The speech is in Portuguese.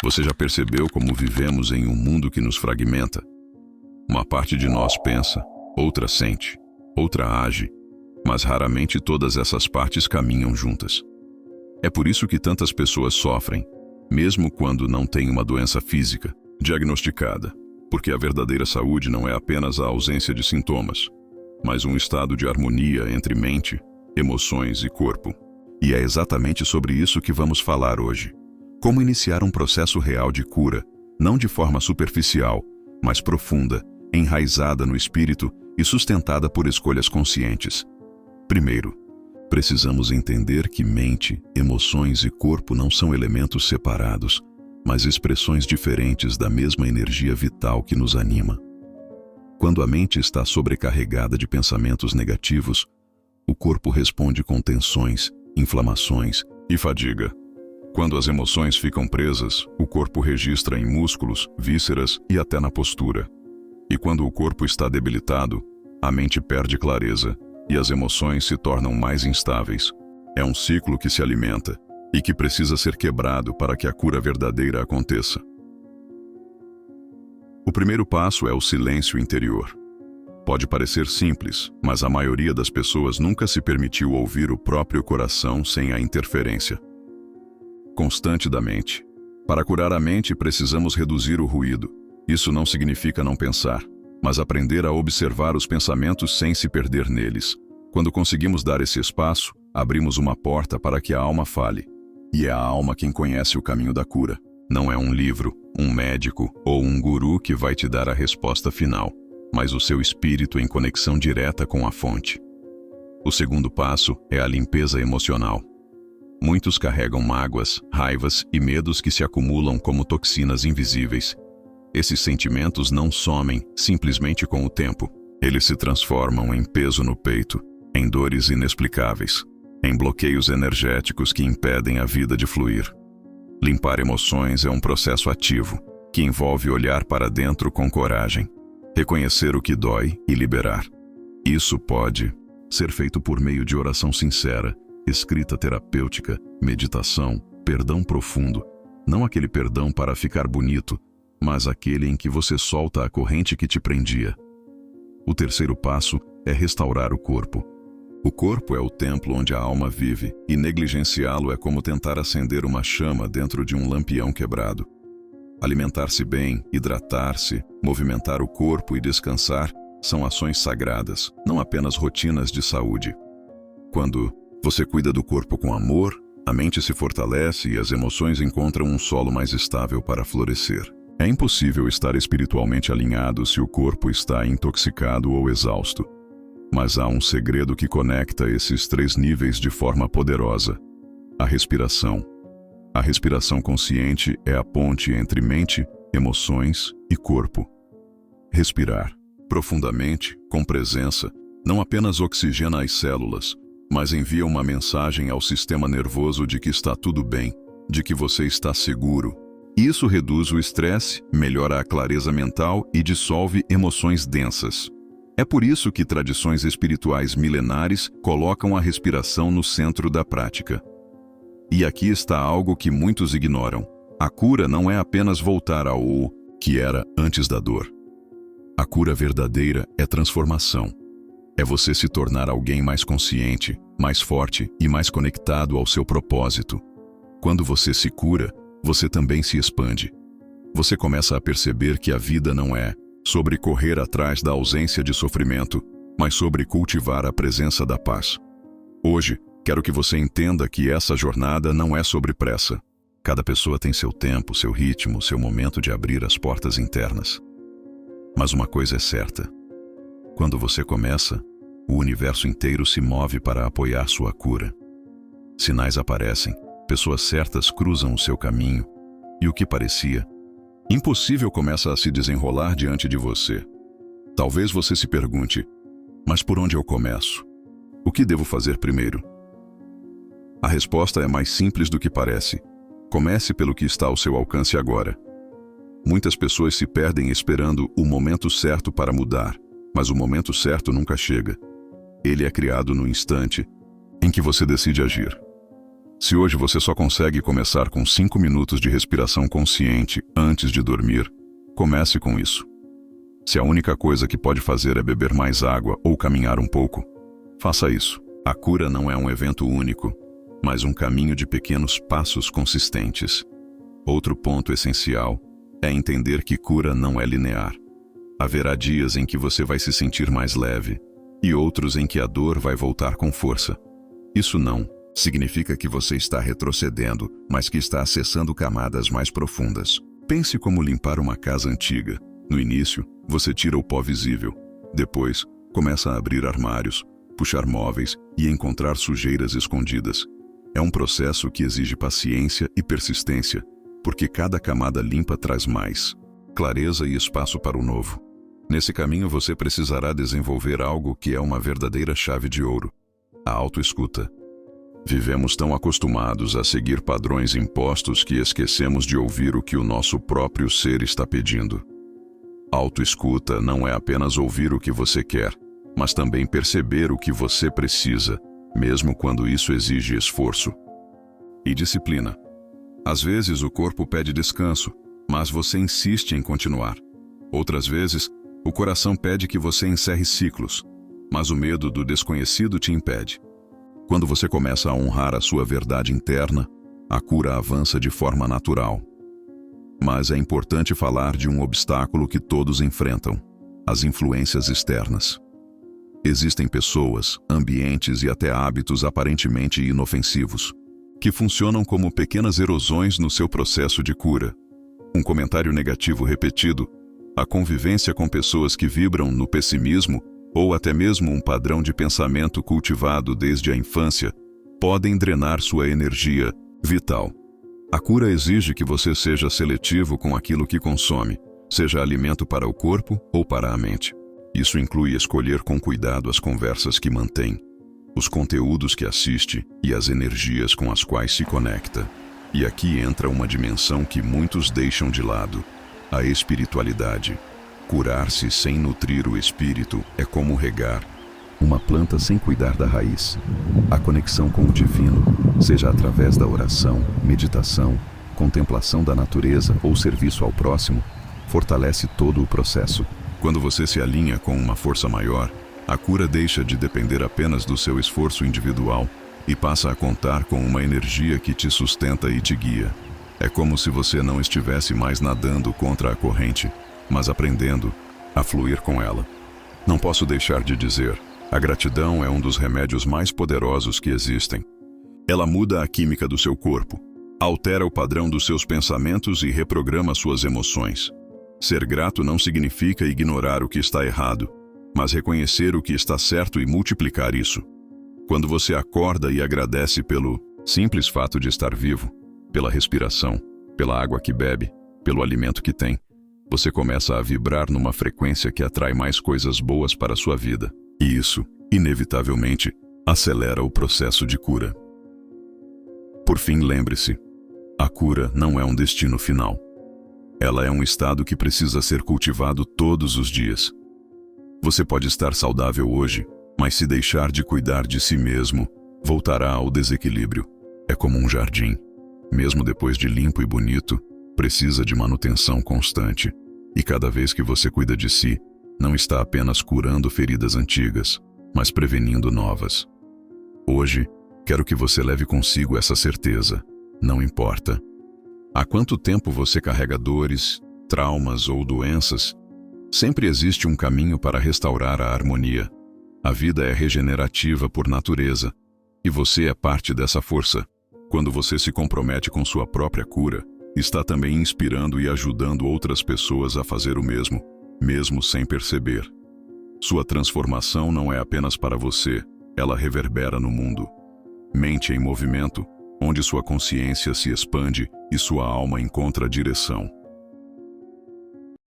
Você já percebeu como vivemos em um mundo que nos fragmenta? Uma parte de nós pensa, outra sente, outra age, mas raramente todas essas partes caminham juntas. É por isso que tantas pessoas sofrem, mesmo quando não têm uma doença física diagnosticada, porque a verdadeira saúde não é apenas a ausência de sintomas, mas um estado de harmonia entre mente, emoções e corpo. E é exatamente sobre isso que vamos falar hoje. Como iniciar um processo real de cura, não de forma superficial, mas profunda, enraizada no espírito e sustentada por escolhas conscientes. Primeiro, precisamos entender que mente, emoções e corpo não são elementos separados, mas expressões diferentes da mesma energia vital que nos anima. Quando a mente está sobrecarregada de pensamentos negativos, o corpo responde com tensões, inflamações e fadiga. Quando as emoções ficam presas, o corpo registra em músculos, vísceras e até na postura. E quando o corpo está debilitado, a mente perde clareza e as emoções se tornam mais instáveis. É um ciclo que se alimenta e que precisa ser quebrado para que a cura verdadeira aconteça. O primeiro passo é o silêncio interior. Pode parecer simples, mas a maioria das pessoas nunca se permitiu ouvir o próprio coração sem a interferência constante da mente. Para curar a mente, precisamos reduzir o ruído. Isso não significa não pensar, mas aprender a observar os pensamentos sem se perder neles. Quando conseguimos dar esse espaço, abrimos uma porta para que a alma fale. E é a alma quem conhece o caminho da cura. Não é um livro, um médico ou um guru que vai te dar a resposta final, mas o seu espírito em conexão direta com a fonte. O segundo passo é a limpeza emocional. Muitos carregam mágoas, raivas e medos que se acumulam como toxinas invisíveis. Esses sentimentos não somem simplesmente com o tempo. Eles se transformam em peso no peito, em dores inexplicáveis, em bloqueios energéticos que impedem a vida de fluir. Limpar emoções é um processo ativo, que envolve olhar para dentro com coragem, reconhecer o que dói e liberar. Isso pode ser feito por meio de oração sincera, escrita terapêutica, meditação, perdão profundo, não aquele perdão para ficar bonito, mas aquele em que você solta a corrente que te prendia. O terceiro passo é restaurar o corpo. O corpo é o templo onde a alma vive, e negligenciá-lo é como tentar acender uma chama dentro de um lampião quebrado. Alimentar-se bem, hidratar-se, movimentar o corpo e descansar são ações sagradas, não apenas rotinas de saúde. Quando você cuida do corpo com amor, a mente se fortalece e as emoções encontram um solo mais estável para florescer. É impossível estar espiritualmente alinhado se o corpo está intoxicado ou exausto. Mas há um segredo que conecta esses três níveis de forma poderosa: a respiração. A respiração consciente é a ponte entre mente, emoções e corpo. Respirar profundamente, com presença, não apenas oxigena as células, mas envia uma mensagem ao sistema nervoso de que está tudo bem, de que você está seguro. Isso reduz o estresse, melhora a clareza mental e dissolve emoções densas. É por isso que tradições espirituais milenares colocam a respiração no centro da prática. E aqui está algo que muitos ignoram. A cura não é apenas voltar ao que era antes da dor. A cura verdadeira é transformação. É você se tornar alguém mais consciente, mais forte e mais conectado ao seu propósito. Quando você se cura, você também se expande. Você começa a perceber que a vida não é sobre correr atrás da ausência de sofrimento, mas sobre cultivar a presença da paz. Hoje, quero que você entenda que essa jornada não é sobre pressa. Cada pessoa tem seu tempo, seu ritmo, seu momento de abrir as portas internas. Mas uma coisa é certa: quando você começa, o universo inteiro se move para apoiar sua cura. Sinais aparecem, pessoas certas cruzam o seu caminho, e o que parecia impossível começa a se desenrolar diante de você. Talvez você se pergunte: mas por onde eu começo? O que devo fazer primeiro? A resposta é mais simples do que parece. Comece pelo que está ao seu alcance agora. Muitas pessoas se perdem esperando o momento certo para mudar, mas o momento certo nunca chega. Ele é criado no instante em que você decide agir. Se hoje você só consegue começar com 5 minutos de respiração consciente antes de dormir, comece com isso. Se a única coisa que pode fazer é beber mais água ou caminhar um pouco, faça isso. A cura não é um evento único, mas um caminho de pequenos passos consistentes. Outro ponto essencial é entender que cura não é linear. Haverá dias em que você vai se sentir mais leve e outros em que a dor vai voltar com força. Isso não significa que você está retrocedendo, mas que está acessando camadas mais profundas. Pense como limpar uma casa antiga. No início, você tira o pó visível. Depois, começa a abrir armários, puxar móveis e encontrar sujeiras escondidas. É um processo que exige paciência e persistência, porque cada camada limpa traz mais clareza e espaço para o novo. Nesse caminho você precisará desenvolver algo que é uma verdadeira chave de ouro: a autoescuta. Vivemos tão acostumados a seguir padrões impostos que esquecemos de ouvir o que o nosso próprio ser está pedindo. Autoescuta não é apenas ouvir o que você quer, mas também perceber o que você precisa, mesmo quando isso exige esforço e disciplina. Às vezes o corpo pede descanso, mas você insiste em continuar. Outras vezes, o coração pede que você encerre ciclos, mas o medo do desconhecido te impede. Quando você começa a honrar a sua verdade interna, a cura avança de forma natural. Mas é importante falar de um obstáculo que todos enfrentam: as influências externas. Existem pessoas, ambientes e até hábitos aparentemente inofensivos, que funcionam como pequenas erosões no seu processo de cura. Um comentário negativo repetido, a convivência com pessoas que vibram no pessimismo, ou até mesmo um padrão de pensamento cultivado desde a infância, podem drenar sua energia vital. A cura exige que você seja seletivo com aquilo que consome, seja alimento para o corpo ou para a mente. Isso inclui escolher com cuidado as conversas que mantém, os conteúdos que assiste e as energias com as quais se conecta. E aqui entra uma dimensão que muitos deixam de lado: a espiritualidade. Curar-se sem nutrir o espírito é como regar uma planta sem cuidar da raiz. A conexão com o divino, seja através da oração, meditação, contemplação da natureza ou serviço ao próximo, fortalece todo o processo. Quando você se alinha com uma força maior, a cura deixa de depender apenas do seu esforço individual e passa a contar com uma energia que te sustenta e te guia. É como se você não estivesse mais nadando contra a corrente, mas aprendendo a fluir com ela. Não posso deixar de dizer, a gratidão é um dos remédios mais poderosos que existem. Ela muda a química do seu corpo, altera o padrão dos seus pensamentos e reprograma suas emoções. Ser grato não significa ignorar o que está errado, mas reconhecer o que está certo e multiplicar isso. Quando você acorda e agradece pelo simples fato de estar vivo, pela respiração, pela água que bebe, pelo alimento que tem, você começa a vibrar numa frequência que atrai mais coisas boas para a sua vida. E isso, inevitavelmente, acelera o processo de cura. Por fim, lembre-se, a cura não é um destino final. Ela é um estado que precisa ser cultivado todos os dias. Você pode estar saudável hoje, mas se deixar de cuidar de si mesmo, voltará ao desequilíbrio. É como um jardim. Mesmo depois de limpo e bonito, precisa de manutenção constante. E cada vez que você cuida de si, não está apenas curando feridas antigas, mas prevenindo novas. Hoje, quero que você leve consigo essa certeza. Não importa há quanto tempo você carrega dores, traumas ou doenças, sempre existe um caminho para restaurar a harmonia. A vida é regenerativa por natureza, e você é parte dessa força. Quando você se compromete com sua própria cura, está também inspirando e ajudando outras pessoas a fazer o mesmo, mesmo sem perceber. Sua transformação não é apenas para você, ela reverbera no mundo. Mente em movimento, onde sua consciência se expande e sua alma encontra direção.